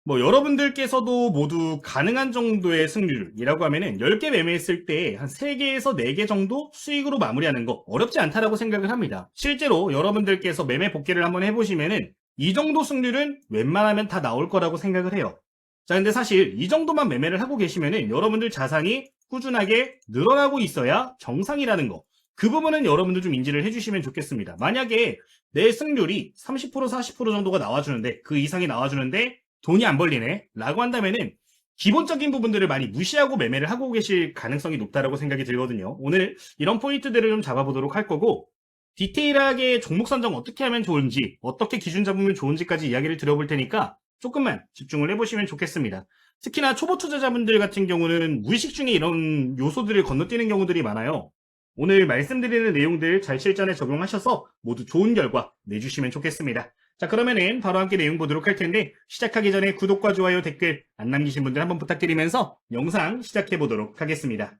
뭐 여러분들께서도 모두 가능한 정도의 승률이라고 하면은 10개 매매했을 때 한 3개에서 4개 정도 수익으로 마무리하는 거 어렵지 않다라고 생각을 합니다. 실제로 여러분들께서 매매 복귀를 한번 해보시면은 이 정도 승률은 웬만하면 다 나올 거라고 생각을 해요. 자, 근데 사실 이 정도만 매매를 하고 계시면은 여러분들 자산이 꾸준하게 늘어나고 있어야 정상이라는 거. 그 부분은 여러분들 좀 인지를 해주시면 좋겠습니다. 만약에 내 승률이 30% 40% 정도가 나와주는데 그 이상이 나와주는데 돈이 안 벌리네 라고 한다면은 기본적인 부분들을 많이 무시하고 매매를 하고 계실 가능성이 높다라고 생각이 들거든요. 오늘 이런 포인트들을 좀 잡아보도록 할 거고 디테일하게 종목 선정 어떻게 하면 좋은지 어떻게 기준 잡으면 좋은지까지 이야기를 드려볼 테니까 조금만 집중을 해보시면 좋겠습니다. 특히나 초보 투자자분들 같은 경우는 무의식 중에 이런 요소들을 건너뛰는 경우들이 많아요. 오늘 말씀드리는 내용들 잘 실전에 적용하셔서 모두 좋은 결과 내주시면 좋겠습니다. 자, 그러면은 바로 함께 내용 보도록 할 텐데 시작하기 전에 구독과 좋아요, 댓글 안 남기신 분들 한번 부탁드리면서 영상 시작해 보도록 하겠습니다.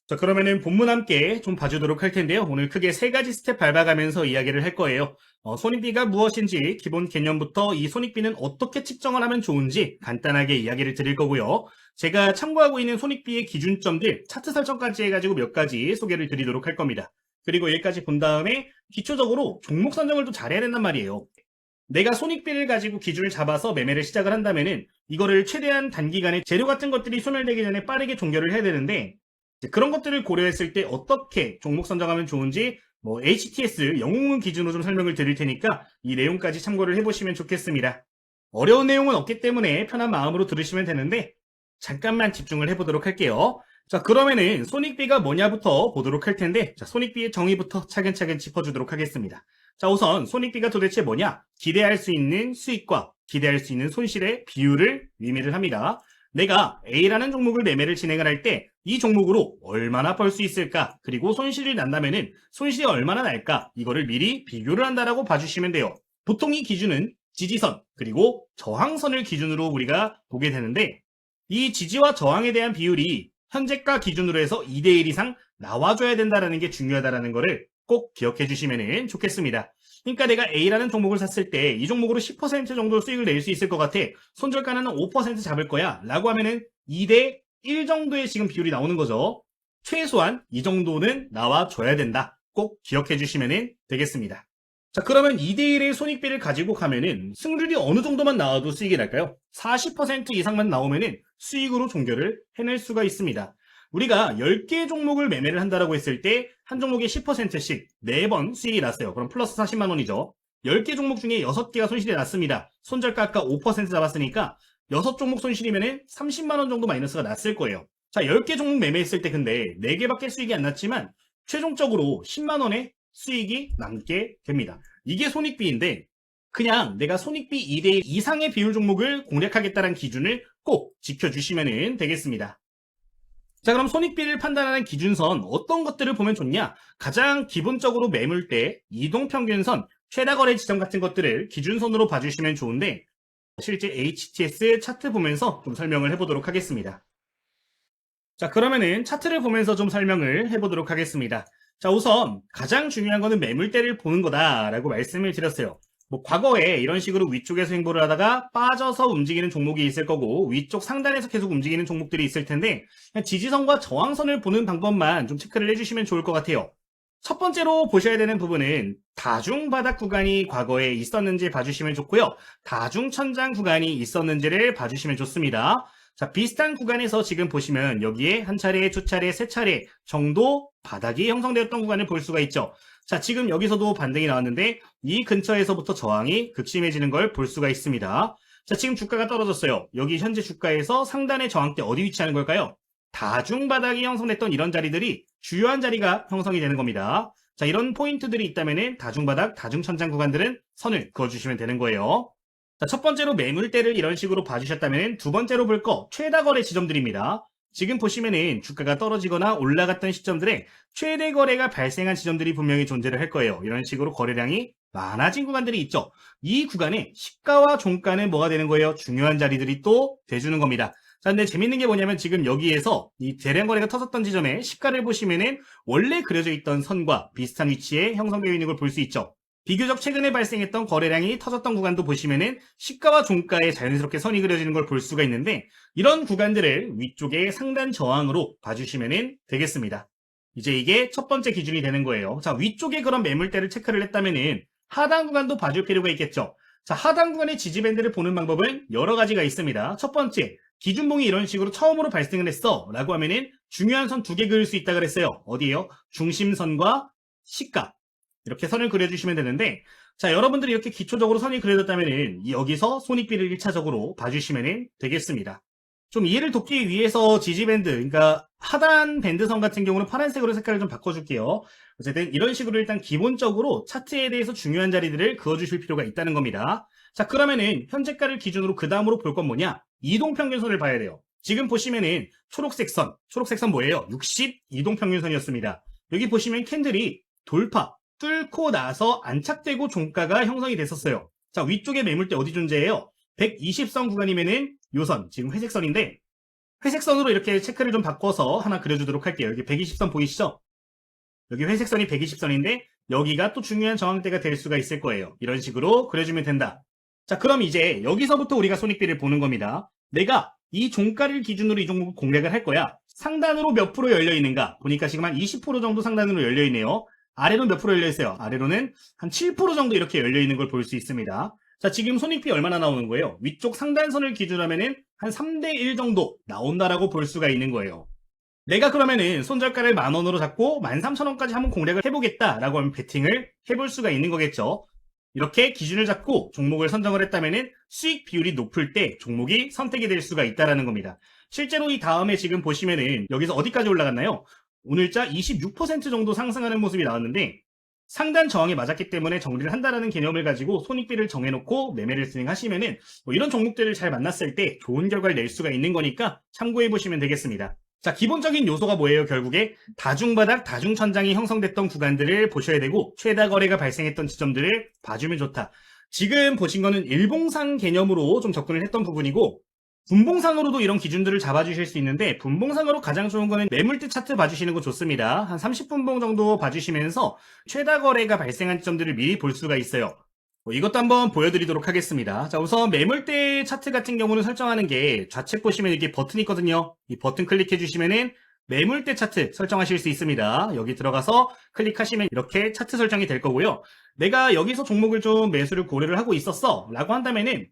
자, 그러면은 본문 함께 좀 봐주도록 할 텐데요. 오늘 크게 3가지 스텝 밟아가면서 이야기를 할 거예요. 손익비가 무엇인지 기본 개념부터 이 손익비는 어떻게 측정을 하면 좋은지 간단하게 이야기를 드릴 거고요. 제가 참고하고 있는 손익비의 기준점들 차트 설정까지 해가지고 몇 가지 소개를 드리도록 할 겁니다. 그리고 여기까지 본 다음에 기초적으로 종목 선정을 좀 잘해야 된단 말이에요. 내가 손익비를 가지고 기준을 잡아서 매매를 시작을 한다면은 이거를 최대한 단기간에 재료 같은 것들이 소멸되기 전에 빠르게 종결을 해야 되는데 그런 것들을 고려했을 때 어떻게 종목 선정하면 좋은지 HTS 영웅문 기준으로 좀 설명을 드릴 테니까 이 내용까지 참고를 해보시면 좋겠습니다. 어려운 내용은 없기 때문에 편한 마음으로 들으시면 되는데 잠깐만 집중을 해보도록 할게요. 자, 그러면은 손익비가 뭐냐부터 보도록 할 텐데 자, 손익비의 정의부터 차근차근 짚어주도록 하겠습니다. 자, 우선 손익비가 도대체 뭐냐? 기대할 수 있는 수익과 기대할 수 있는 손실의 비율을 의미를 합니다. 내가 A라는 종목을 매매를 진행을 할 때 이 종목으로 얼마나 벌 수 있을까? 그리고 손실이 난다면은 손실이 얼마나 날까? 이거를 미리 비교를 한다라고 봐주시면 돼요. 보통 이 기준은 지지선 그리고 저항선을 기준으로 우리가 보게 되는데 이 지지와 저항에 대한 비율이 현재가 기준으로 해서 2대1 이상 나와줘야 된다는 게 중요하다는 거를 꼭 기억해 주시면 좋겠습니다. 그러니까 내가 A라는 종목을 샀을 때 이 종목으로 10% 정도 수익을 낼 수 있을 것 같아. 손절가는 5% 잡을 거야 라고 하면은 2대1 정도의 지금 비율이 나오는 거죠. 최소한 이 정도는 나와줘야 된다. 꼭 기억해 주시면 되겠습니다. 자, 그러면 2대1의 손익비를 가지고 가면은 승률이 어느 정도만 나와도 수익이 날까요? 40% 이상만 나오면은 수익으로 종결을 해낼 수가 있습니다. 우리가 10개 종목을 매매를 한다라고 했을 때 한 종목에 10%씩 4번 수익이 났어요. 그럼 플러스 40만 원이죠. 10개 종목 중에 6개가 손실이 났습니다. 손절가 아까 5% 잡았으니까 6종목 손실이면은 30만 원 정도 마이너스가 났을 거예요. 자, 10개 종목 매매했을 때 근데 4개밖에 수익이 안 났지만 최종적으로 10만 원의 수익이 남게 됩니다. 이게 손익비인데 그냥 내가 손익비 2대1 이상의 비율 종목을 공략하겠다는 기준을 꼭 지켜주시면 되겠습니다. 자, 그럼 손익비를 판단하는 기준선 어떤 것들을 보면 좋냐? 가장 기본적으로 매물대, 이동평균선, 최다거래 지점 같은 것들을 기준선으로 봐주시면 좋은데 실제 HTS 차트 보면서 좀 설명을 해보도록 하겠습니다. 자, 그러면은 차트를 보면서 좀 설명을 해보도록 하겠습니다. 자, 우선 가장 중요한 거는 매물대를 보는 거다라고 말씀을 드렸어요. 과거에 이런 식으로 위쪽에서 행보를 하다가 빠져서 움직이는 종목이 있을 거고 위쪽 상단에서 계속 움직이는 종목들이 있을 텐데 지지선과 저항선을 보는 방법만 좀 체크를 해주시면 좋을 것 같아요. 첫 번째로 보셔야 되는 부분은 다중바닥 구간이 과거에 있었는지 봐주시면 좋고요. 다중천장 구간이 있었는지를 봐주시면 좋습니다. 자, 비슷한 구간에서 지금 보시면 여기에 한 차례, 두 차례, 세 차례 정도 바닥이 형성되었던 구간을 볼 수가 있죠. 자, 지금 여기서도 반등이 나왔는데 이 근처에서부터 저항이 극심해지는 걸 볼 수가 있습니다. 자, 지금 주가가 떨어졌어요. 여기 현재 주가에서 상단의 저항대 어디 위치하는 걸까요? 다중바닥이 형성됐던 이런 자리들이 주요한 자리가 형성이 되는 겁니다. 자, 이런 포인트들이 있다면 다중바닥, 다중천장 구간들은 선을 그어주시면 되는 거예요. 자, 첫 번째로 매물대를 이런 식으로 봐주셨다면 두 번째로 볼 거 최다 거래 지점들입니다. 지금 보시면은 주가가 떨어지거나 올라갔던 시점들에 최대 거래가 발생한 지점들이 분명히 존재를 할 거예요. 이런 식으로 거래량이 많아진 구간들이 있죠. 이 구간에 시가와 종가는 뭐가 되는 거예요? 중요한 자리들이 또 돼주는 겁니다. 자, 근데 재밌는 게 뭐냐면 지금 여기에서 이 대량 거래가 터졌던 지점에 시가를 보시면은 원래 그려져 있던 선과 비슷한 위치에 형성되어 있는 걸 볼 수 있죠. 비교적 최근에 발생했던 거래량이 터졌던 구간도 보시면은 시가와 종가에 자연스럽게 선이 그려지는 걸 볼 수가 있는데 이런 구간들을 위쪽에 상단 저항으로 봐주시면 되겠습니다. 이제 이게 첫 번째 기준이 되는 거예요. 자, 위쪽에 그런 매물대를 체크를 했다면은 하단 구간도 봐줄 필요가 있겠죠. 자, 하단 구간의 지지밴드를 보는 방법은 여러 가지가 있습니다. 첫 번째, 기준봉이 이런 식으로 처음으로 발생을 했어 라고 하면은 중요한 선 두 개 그릴 수 있다 그랬어요. 어디에요? 중심선과 시가. 이렇게 선을 그려주시면 되는데, 자, 여러분들이 이렇게 기초적으로 선이 그려졌다면은 여기서 손익비를 1차적으로 봐주시면 되겠습니다. 좀 이해를 돕기 위해서 지지밴드, 그러니까 하단 밴드선 같은 경우는 파란색으로 색깔을 좀 바꿔줄게요. 어쨌든 이런 식으로 일단 기본적으로 차트에 대해서 중요한 자리들을 그어주실 필요가 있다는 겁니다. 자, 그러면은 현재가를 기준으로 그 다음으로 볼 건 뭐냐? 이동평균선을 봐야 돼요. 지금 보시면은 초록색 선 뭐예요? 60 이동평균선이었습니다. 여기 보시면 캔들이 돌파, 뚫고 나서 안착되고 종가가 형성이 됐었어요. 자, 위쪽에 매물대 어디 존재해요? 120선 구간이면은 요선, 지금 회색선인데 회색선으로 이렇게 체크를 좀 바꿔서 하나 그려주도록 할게요. 여기 120선 보이시죠? 여기 회색선이 120선인데 여기가 또 중요한 저항대가 될 수가 있을 거예요. 이런 식으로 그려주면 된다. 자, 그럼 이제 여기서부터 우리가 손익비를 보는 겁니다. 내가 이 종가를 기준으로 이 종목을 공략을 할 거야. 상단으로 몇 프로 열려 있는가? 보니까 지금 한 20% 정도 상단으로 열려 있네요. 아래로 몇 프로 열려 있어요? 아래로는 한 7% 정도 이렇게 열려 있는 걸 볼 수 있습니다. 자, 지금 손익비 얼마나 나오는 거예요? 위쪽 상단선을 기준으로 하면은 한 3대 1 정도 나온다라고 볼 수가 있는 거예요. 내가 그러면은 손절가를 10,000원으로 잡고 13,000원까지 한번 공략을 해보겠다라고 하면 베팅을 해볼 수가 있는 거겠죠. 이렇게 기준을 잡고 종목을 선정을 했다면은 수익 비율이 높을 때 종목이 선택이 될 수가 있다라는 겁니다. 실제로 이 다음에 지금 보시면은 여기서 어디까지 올라갔나요? 오늘자 26% 정도 상승하는 모습이 나왔는데 상단 저항에 맞았기 때문에 정리를 한다라는 개념을 가지고 손익비를 정해놓고 매매를 진행하시면은 뭐 이런 종목들을 잘 만났을 때 좋은 결과를 낼 수가 있는 거니까 참고해 보시면 되겠습니다. 자, 기본적인 요소가 뭐예요? 결국에 다중바닥, 다중천장이 형성됐던 구간들을 보셔야 되고 최다 거래가 발생했던 지점들을 봐주면 좋다. 지금 보신 거는 일봉상 개념으로 좀 접근을 했던 부분이고 분봉상으로도 이런 기준들을 잡아주실 수 있는데 분봉상으로 가장 좋은 거는 매물대 차트 봐주시는 거 좋습니다. 한 30분봉 정도 봐주시면서 최다 거래가 발생한 지점들을 미리 볼 수가 있어요. 이것도 한번 보여드리도록 하겠습니다. 자, 우선 매물대 차트 같은 경우는 설정하는 게 좌측 보시면 이렇게 버튼이 있거든요. 이 버튼 클릭해 주시면은 매물대 차트 설정하실 수 있습니다. 여기 들어가서 클릭하시면 이렇게 차트 설정이 될 거고요. 내가 여기서 종목을 좀 매수를 고려를 하고 있었어 라고 한다면은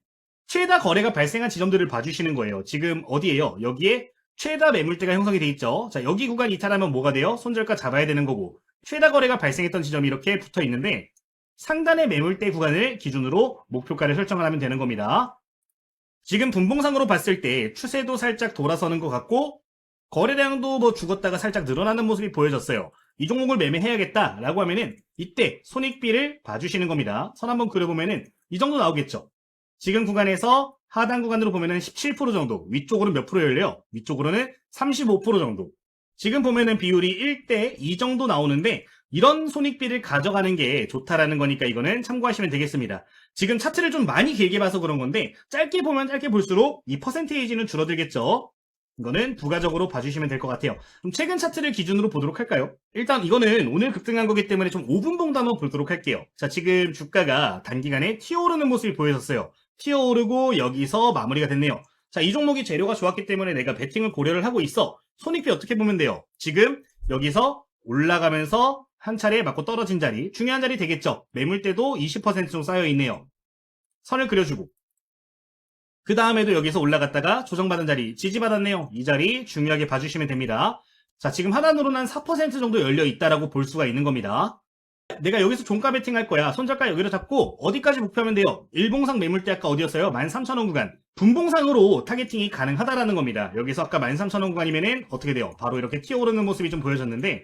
최다 거래가 발생한 지점들을 봐주시는 거예요. 지금 어디에요? 여기에 최다 매물대가 형성이 돼 있죠. 자, 여기 구간 이탈하면 뭐가 돼요? 손절가 잡아야 되는 거고 최다 거래가 발생했던 지점이 이렇게 붙어 있는데 상단의 매물대 구간을 기준으로 목표가를 설정을 하면 되는 겁니다. 지금 분봉상으로 봤을 때 추세도 살짝 돌아서는 것 같고 거래량도 뭐 죽었다가 살짝 늘어나는 모습이 보여졌어요. 이 종목을 매매해야겠다라고 하면은 이때 손익비를 봐주시는 겁니다. 선 한번 그려보면은 이 정도 나오겠죠. 지금 구간에서 하단 구간으로 보면은 17% 정도, 위쪽으로는 몇 프로 열려요? 위쪽으로는 35% 정도. 지금 보면은 비율이 1대 2 정도 나오는데 이런 손익비를 가져가는 게 좋다라는 거니까 이거는 참고하시면 되겠습니다. 지금 차트를 좀 많이 길게 봐서 그런 건데 짧게 보면 짧게 볼수록 이 퍼센테이지는 줄어들겠죠. 이거는 부가적으로 봐주시면 될 것 같아요. 좀 최근 차트를 기준으로 보도록 할까요? 일단 이거는 오늘 급등한 거기 때문에 좀 5분봉도 한번 보도록 할게요. 자, 지금 주가가 단기간에 튀어오르는 모습이 보여졌어요. 튀어오르고 여기서 마무리가 됐네요. 자, 이 종목이 재료가 좋았기 때문에 내가 베팅을 고려를 하고 있어. 손익비 어떻게 보면 돼요? 지금 여기서 올라가면서 한 차례 맞고 떨어진 자리, 중요한 자리 되겠죠? 매물대도 20% 정도 쌓여있네요. 선을 그려주고 그 다음에도 여기서 올라갔다가 조정받은 자리, 지지받았네요. 이 자리 중요하게 봐주시면 됩니다. 자, 지금 하단으로는 한 4% 정도 열려있다라고 볼 수가 있는 겁니다. 내가 여기서 종가 베팅 할 거야. 손절가 여기로 잡고 어디까지 목표하면 돼요? 일봉상 매물대 아까 어디였어요? 13,000원 구간. 분봉상으로 타겟팅이 가능하다라는 겁니다. 여기서 아까 13,000원 구간이면은 어떻게 돼요? 바로 이렇게 튀어오르는 모습이 좀 보여졌는데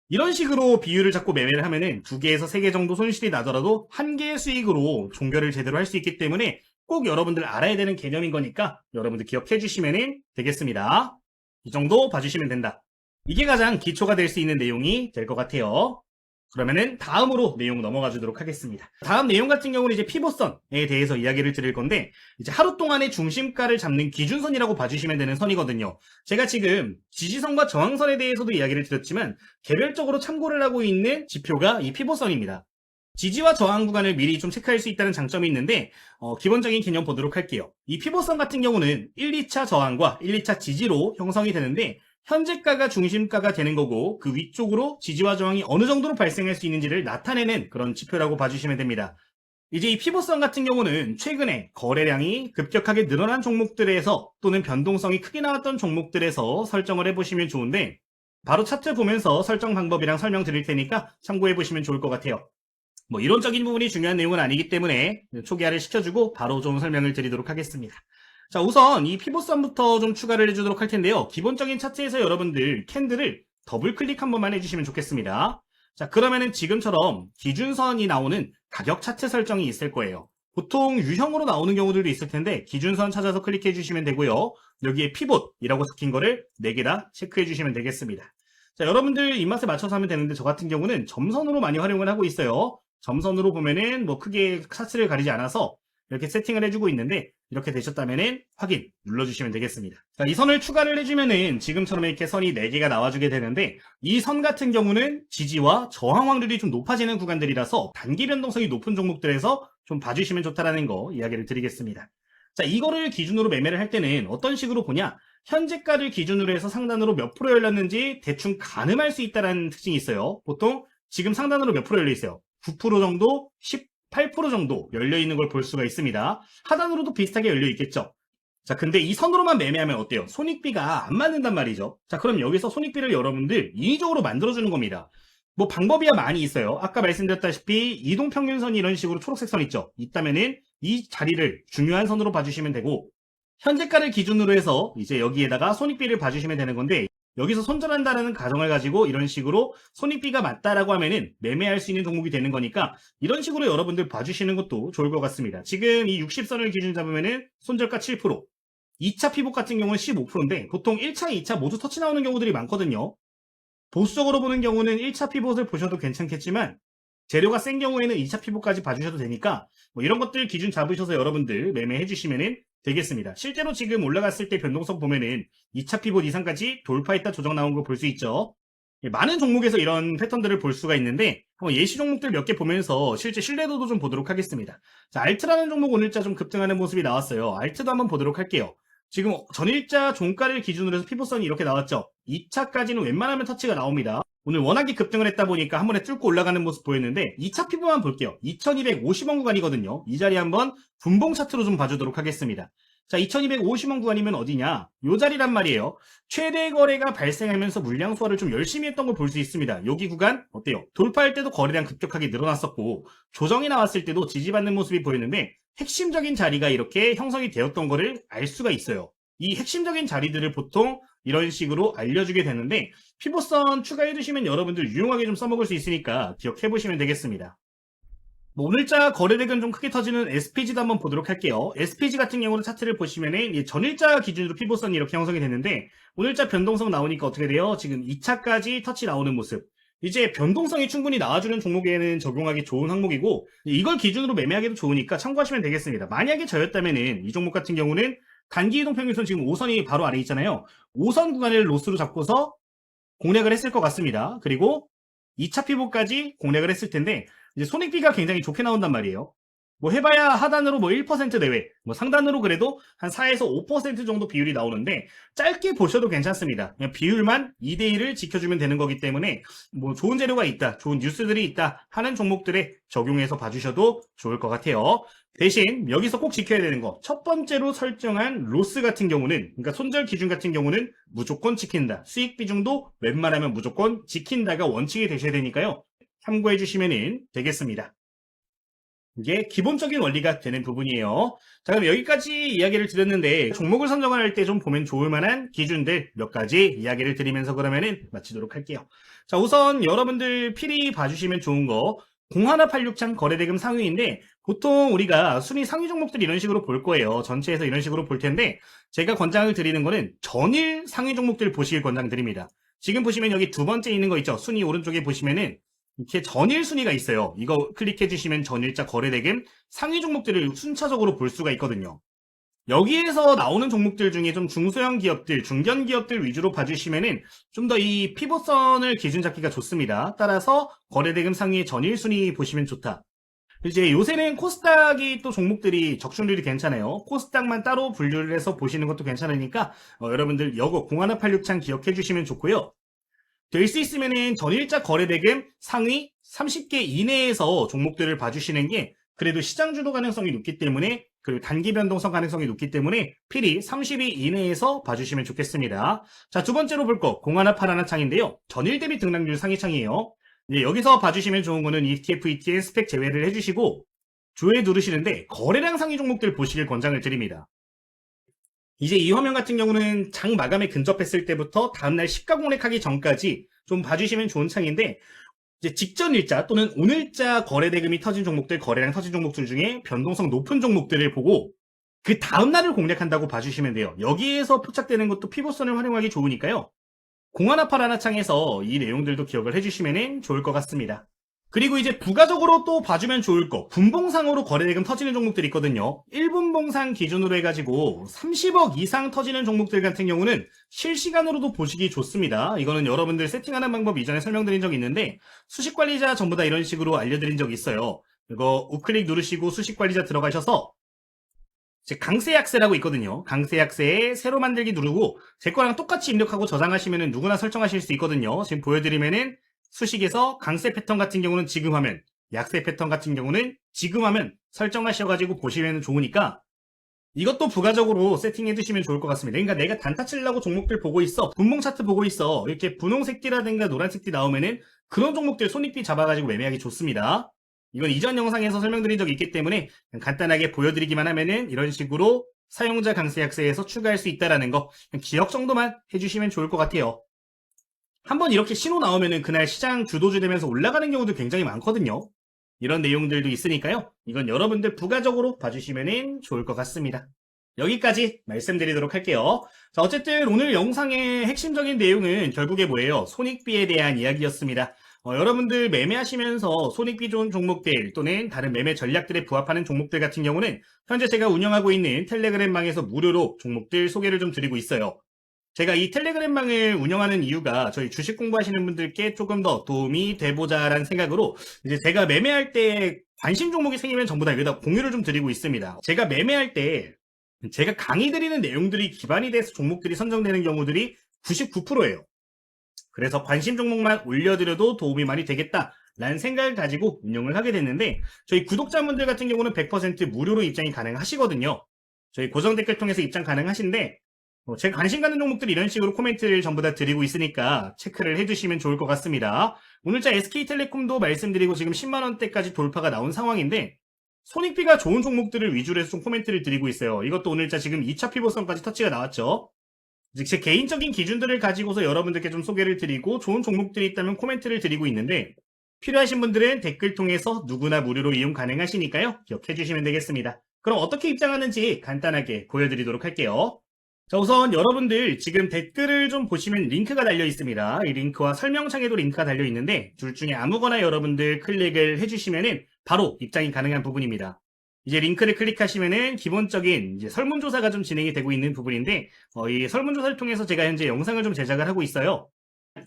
이런 식으로 비율을 잡고 매매를 하면은 2개에서 3개 정도 손실이 나더라도 1개의 수익으로 종결을 제대로 할 수 있기 때문에 꼭 여러분들 알아야 되는 개념인 거니까 여러분들 기억해 주시면 되겠습니다. 이 정도 봐주시면 된다. 이게 가장 기초가 될 수 있는 내용이 될 것 같아요. 그러면은 다음으로 내용 넘어가 주도록 하겠습니다. 다음 내용 같은 경우는 이제 피봇선에 대해서 이야기를 드릴 건데 이제 하루 동안의 중심가를 잡는 기준선이라고 봐주시면 되는 선이거든요. 제가 지금 지지선과 저항선에 대해서도 이야기를 드렸지만 개별적으로 참고를 하고 있는 지표가 이 피봇선입니다. 지지와 저항 구간을 미리 좀 체크할 수 있다는 장점이 있는데 기본적인 개념 보도록 할게요. 이 피보선 같은 경우는 1, 2차 저항과 1, 2차 지지로 형성이 되는데 현재가가 중심가가 되는 거고 그 위쪽으로 지지와 저항이 어느 정도로 발생할 수 있는지를 나타내는 그런 지표라고 봐주시면 됩니다. 이제 이 피보선 같은 경우는 최근에 거래량이 급격하게 늘어난 종목들에서 또는 변동성이 크게 나왔던 종목들에서 설정을 해보시면 좋은데 바로 차트 보면서 설정 방법이랑 설명드릴 테니까 참고해보시면 좋을 것 같아요. 뭐 이론적인 부분이 중요한 내용은 아니기 때문에 초기화를 시켜주고 바로 좀 설명을 드리도록 하겠습니다. 자, 우선 이 피보선부터 좀 추가를 해주도록 할 텐데요. 기본적인 차트에서 여러분들 캔들을 더블 클릭 한 번만 해주시면 좋겠습니다. 자, 그러면은 지금처럼 기준선이 나오는 가격 차트 설정이 있을 거예요. 보통 유형으로 나오는 경우들도 있을 텐데 기준선 찾아서 클릭해 주시면 되고요. 여기에 피봇이라고 적힌 거를 4개 다 체크해 주시면 되겠습니다. 자, 여러분들 입맛에 맞춰서 하면 되는데 저 같은 경우는 점선으로 많이 활용을 하고 있어요. 점선으로 보면은 뭐 크게 차트를 가리지 않아서 이렇게 세팅을 해주고 있는데 이렇게 되셨다면은 확인 눌러주시면 되겠습니다. 자, 이 선을 추가를 해주면은 지금처럼 이렇게 선이 4개가 나와주게 되는데 이 선 같은 경우는 지지와 저항 확률이 좀 높아지는 구간들이라서 단기 변동성이 높은 종목들에서 좀 봐주시면 좋다라는 거 이야기를 드리겠습니다. 자, 이거를 기준으로 매매를 할 때는 어떤 식으로 보냐? 현재가를 기준으로 해서 상단으로 몇 프로 열렸는지 대충 가늠할 수 있다는 특징이 있어요. 보통 지금 상단으로 몇 프로 열려 있어요? 9% 정도, 18% 정도 열려있는 걸 볼 수가 있습니다. 하단으로도 비슷하게 열려있겠죠. 자, 근데 이 선으로만 매매하면 어때요? 손익비가 안 맞는단 말이죠. 자, 그럼 여기서 손익비를 여러분들 인위적으로 만들어주는 겁니다. 뭐 방법이야 많이 있어요. 아까 말씀드렸다시피 이동평균선이 이런 식으로 초록색 선 있죠. 있다면은 이 자리를 중요한 선으로 봐주시면 되고 현재가를 기준으로 해서 이제 여기에다가 손익비를 봐주시면 되는 건데 여기서 손절한다는 가정을 가지고 이런 식으로 손익비가 맞다라고 하면은 매매할 수 있는 종목이 되는 거니까 이런 식으로 여러분들 봐주시는 것도 좋을 것 같습니다. 지금 이 60선을 기준 잡으면은 손절가 7%, 2차 피복 같은 경우는 15%인데 보통 1차, 2차 모두 터치 나오는 경우들이 많거든요. 보수적으로 보는 경우는 1차 피봇을 보셔도 괜찮겠지만 재료가 센 경우에는 2차 피봇까지 봐주셔도 되니까 뭐 이런 것들 기준 잡으셔서 여러분들 매매해 주시면은 되겠습니다. 실제로 지금 올라갔을 때 변동성 보면은 2차 피봇 이상까지 돌파했다 조정 나온 거 볼 수 있죠. 많은 종목에서 이런 패턴들을 볼 수가 있는데 한번 예시 종목들 몇 개 보면서 실제 신뢰도도 좀 보도록 하겠습니다. 자, 알트라는 종목 오늘자 좀 급등하는 모습이 나왔어요. 알트도 한번 보도록 할게요. 지금 전일자 종가를 기준으로 해서 피봇선이 이렇게 나왔죠. 2차까지는 웬만하면 터치가 나옵니다. 오늘 워낙에 급등을 했다 보니까 한 번에 뚫고 올라가는 모습 보였는데 2차 피부만 볼게요. 2250원 구간이거든요. 이 자리 한번 분봉 차트로 좀 봐주도록 하겠습니다. 자, 2250원 구간이면 어디냐? 요 자리란 말이에요. 최대 거래가 발생하면서 물량 소화를 좀 열심히 했던 걸 볼 수 있습니다. 여기 구간 어때요? 돌파할 때도 거래량 급격하게 늘어났었고 조정이 나왔을 때도 지지받는 모습이 보였는데 핵심적인 자리가 이렇게 형성이 되었던 거를 알 수가 있어요. 이 핵심적인 자리들을 보통 이런 식으로 알려주게 되는데 피봇선 추가해 주시면 여러분들 유용하게 좀 써먹을 수 있으니까 기억해 보시면 되겠습니다. 뭐 오늘자 거래대금 좀 크게 터지는 SPG도 한번 보도록 할게요. SPG 같은 경우는 차트를 보시면은 전일자 기준으로 피봇선이 이렇게 형성이 됐는데 오늘자 변동성 나오니까 어떻게 돼요? 지금 2차까지 터치 나오는 모습. 이제 변동성이 충분히 나와주는 종목에는 적용하기 좋은 항목이고 이걸 기준으로 매매하기도 좋으니까 참고하시면 되겠습니다. 만약에 저였다면은 이 종목 같은 경우는 단기 이동평균선 지금 5선이 바로 아래 있잖아요. 5선 구간을 로스로 잡고서 공략을 했을 것 같습니다. 그리고 2차 피봇까지 공략을 했을 텐데 이제 손익비가 굉장히 좋게 나온단 말이에요. 뭐 해봐야 하단으로 뭐 1% 내외, 뭐 상단으로 그래도 한 4에서 5% 정도 비율이 나오는데 짧게 보셔도 괜찮습니다. 그냥 비율만 2대1을 지켜주면 되는 거기 때문에 뭐 좋은 재료가 있다, 좋은 뉴스들이 있다 하는 종목들에 적용해서 봐주셔도 좋을 것 같아요. 대신 여기서 꼭 지켜야 되는 거, 첫 번째로 설정한 로스 같은 경우는, 그러니까 손절 기준 같은 경우는 무조건 지킨다. 수익 비중도 웬만하면 무조건 지킨다가 원칙이 되셔야 되니까요. 참고해 주시면 되겠습니다. 이게 기본적인 원리가 되는 부분이에요. 자, 그럼 여기까지 이야기를 드렸는데 종목을 선정할 때 좀 보면 좋을 만한 기준들 몇 가지 이야기를 드리면서 그러면은 마치도록 할게요. 자, 우선 여러분들 필히 봐주시면 좋은 거 0186창 거래대금 상위인데 보통 우리가 순위 상위 종목들 이런 식으로 볼 거예요. 전체에서 이런 식으로 볼 텐데 제가 권장을 드리는 거는 전일 상위 종목들 보시길 권장드립니다. 지금 보시면 여기 두 번째 있는 거 있죠. 순위 오른쪽에 보시면은 이렇게 전일 순위가 있어요. 이거 클릭해 주시면 전일자 거래대금 상위 종목들을 순차적으로 볼 수가 있거든요. 여기에서 나오는 종목들 중에 좀 중소형 기업들, 중견 기업들 위주로 봐주시면은 좀 더 이 피봇선을 기준 잡기가 좋습니다. 따라서 거래대금 상위 전일 순위 보시면 좋다. 이제 요새는 코스닥이 또 종목들이 적중률이 괜찮아요. 코스닥만 따로 분류를 해서 보시는 것도 괜찮으니까 여러분들 여거 0186창 기억해 주시면 좋고요. 될 수 있으면은 전일자 거래대금 상위 30개 이내에서 종목들을 봐주시는 게 그래도 시장 주도 가능성이 높기 때문에 그리고 단기 변동성 가능성이 높기 때문에 필히 30위 이내에서 봐주시면 좋겠습니다. 자, 두 번째로 볼 거 공하나 파라나 창인데요. 전일 대비 등락률 상위 창이에요. 이제 여기서 봐주시면 좋은 거는 ETF, ETN 스펙 제외를 해주시고 조회 누르시는데 거래량 상위 종목들 보시길 권장을 드립니다. 이제 이 화면 같은 경우는 장 마감에 근접했을 때부터 다음날 시가공략하기 전까지 좀 봐주시면 좋은 창인데 이제 직전 일자 또는 오늘자 거래대금이 터진 종목들, 거래량 터진 종목들 중에 변동성 높은 종목들을 보고 그 다음날을 공략한다고 봐주시면 돼요. 여기에서 포착되는 것도 피봇선을 활용하기 좋으니까요. 공하나 파라나 창에서 이 내용들도 기억을 해주시면 좋을 것 같습니다. 그리고 이제 부가적으로 또 봐주면 좋을 거 분봉상으로 거래대금 터지는 종목들이 있거든요. 1분봉상 기준으로 해가지고 30억 이상 터지는 종목들 같은 경우는 실시간으로도 보시기 좋습니다. 이거는 여러분들 세팅하는 방법 이전에 설명드린 적이 있는데 수식관리자 전부 다 이런 식으로 알려드린 적이 있어요. 이거 우클릭 누르시고 수식관리자 들어가셔서 이제 강세약세라고 있거든요. 강세약세에 새로 만들기 누르고 제 거랑 똑같이 입력하고 저장하시면 누구나 설정하실 수 있거든요. 지금 보여드리면은 수식에서 강세 패턴 같은 경우는 지금 하면, 약세 패턴 같은 경우는 지금 하면 설정하셔가지고 보시면 좋으니까 이것도 부가적으로 세팅해 두시면 좋을 것 같습니다. 그러니까 내가 단타 치려고 종목들 보고 있어, 분봉 차트 보고 있어, 이렇게 분홍색 띠라든가 노란색 띠 나오면은 그런 종목들 손익비 잡아가지고 매매하기 좋습니다. 이건 이전 영상에서 설명드린 적이 있기 때문에 간단하게 보여드리기만 하면은 이런 식으로 사용자 강세 약세에서 추가할 수 있다라는 거 기억 정도만 해주시면 좋을 것 같아요. 한번 이렇게 신호 나오면은 그날 시장 주도주 되면서 올라가는 경우도 굉장히 많거든요. 이런 내용들도 있으니까요. 이건 여러분들 부가적으로 봐주시면 좋을 것 같습니다. 여기까지 말씀드리도록 할게요. 자, 어쨌든 오늘 영상의 핵심적인 내용은 결국에 뭐예요? 손익비에 대한 이야기였습니다. 여러분들 매매하시면서 손익비 좋은 종목들 또는 다른 매매 전략들에 부합하는 종목들 같은 경우는 현재 제가 운영하고 있는 텔레그램망에서 무료로 종목들 소개를 좀 드리고 있어요. 제가 이 텔레그램망을 운영하는 이유가 저희 주식 공부하시는 분들께 조금 더 도움이 돼보자라는 생각으로 이제 제가 매매할 때 관심 종목이 생기면 전부 다 여기다 공유를 좀 드리고 있습니다. 제가 매매할 때 제가 강의 드리는 내용들이 기반이 돼서 종목들이 선정되는 경우들이 99%예요. 그래서 관심 종목만 올려드려도 도움이 많이 되겠다라는 생각을 가지고 운영을 하게 됐는데 저희 구독자분들 같은 경우는 100% 무료로 입장이 가능하시거든요. 저희 고정 댓글 통해서 입장 가능하신데 제 관심 가는 종목들 이런 식으로 코멘트를 전부 다 드리고 있으니까 체크를 해주시면 좋을 것 같습니다. 오늘자 SK텔레콤도 말씀드리고 지금 10만원대까지 돌파가 나온 상황인데 손익비가 좋은 종목들을 위주로 해서 좀 코멘트를 드리고 있어요. 이것도 오늘자 지금 2차 피봇선까지 터치가 나왔죠. 즉 제 개인적인 기준들을 가지고서 여러분들께 좀 소개를 드리고 좋은 종목들이 있다면 코멘트를 드리고 있는데 필요하신 분들은 댓글 통해서 누구나 무료로 이용 가능하시니까요. 기억해 주시면 되겠습니다. 그럼 어떻게 입장하는지 간단하게 보여드리도록 할게요. 자, 우선 여러분들 지금 댓글을 좀 보시면 링크가 달려 있습니다. 이 링크와 설명창에도 링크가 달려 있는데 둘 중에 아무거나 여러분들 클릭을 해주시면은 바로 입장이 가능한 부분입니다. 이제 링크를 클릭하시면은 기본적인 이제 설문조사가 좀 진행이 되고 있는 부분인데 이 설문조사를 통해서 제가 현재 영상을 좀 제작을 하고 있어요.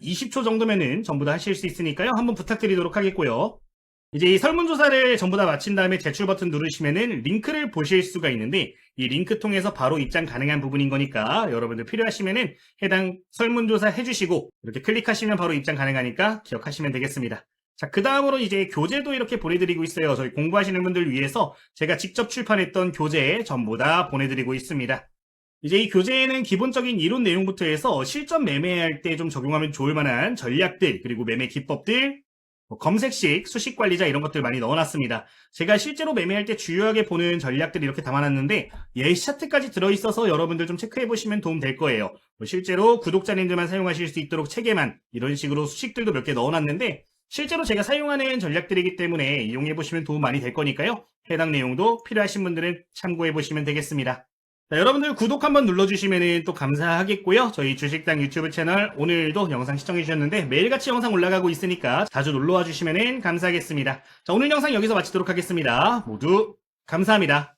20초 정도면은 전부 다 하실 수 있으니까요. 한번 부탁드리도록 하겠고요. 이제 이 설문조사를 전부 다 마친 다음에 제출 버튼 누르시면은 링크를 보실 수가 있는데 이 링크 통해서 바로 입장 가능한 부분인 거니까 여러분들 필요하시면은 해당 설문조사 해주시고 이렇게 클릭하시면 바로 입장 가능하니까 기억하시면 되겠습니다. 자, 그 다음으로 이제 교재도 이렇게 보내드리고 있어요. 저희 공부하시는 분들 위해서 제가 직접 출판했던 교재 전부 다 보내드리고 있습니다. 이제 이 교재에는 기본적인 이론 내용부터 해서 실전 매매할 때 좀 적용하면 좋을 만한 전략들 그리고 매매 기법들 검색식, 수식관리자 이런 것들 많이 넣어놨습니다. 제가 실제로 매매할 때 주요하게 보는 전략들을 이렇게 담아놨는데 예시 차트까지 들어있어서 여러분들 좀 체크해보시면 도움 될 거예요. 실제로 구독자님들만 사용하실 수 있도록 체계만 이런 식으로 수식들도 몇 개 넣어놨는데 실제로 제가 사용하는 전략들이기 때문에 이용해보시면 도움 많이 될 거니까요. 해당 내용도 필요하신 분들은 참고해보시면 되겠습니다. 자, 여러분들 구독 한번 눌러주시면 또 감사하겠고요. 저희 주식당 유튜브 채널 오늘도 영상 시청해주셨는데 매일같이 영상 올라가고 있으니까 자주 놀러와 주시면 감사하겠습니다. 자, 오늘 영상 여기서 마치도록 하겠습니다. 모두 감사합니다.